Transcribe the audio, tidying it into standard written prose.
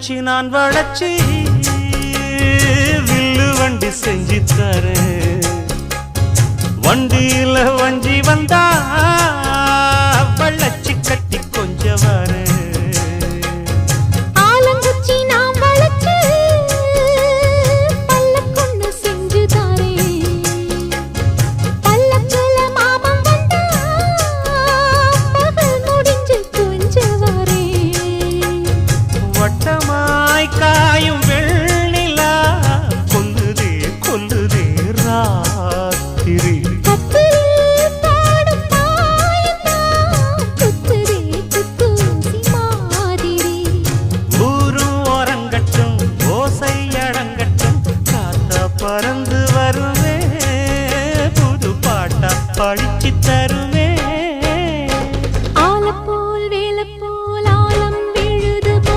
வச்சு நான் வளச்சி வில்லு வண்டி செஞ்சு தரேன். வண்டியில வஞ்சி வந்தா வள்ளச்சி கட்டி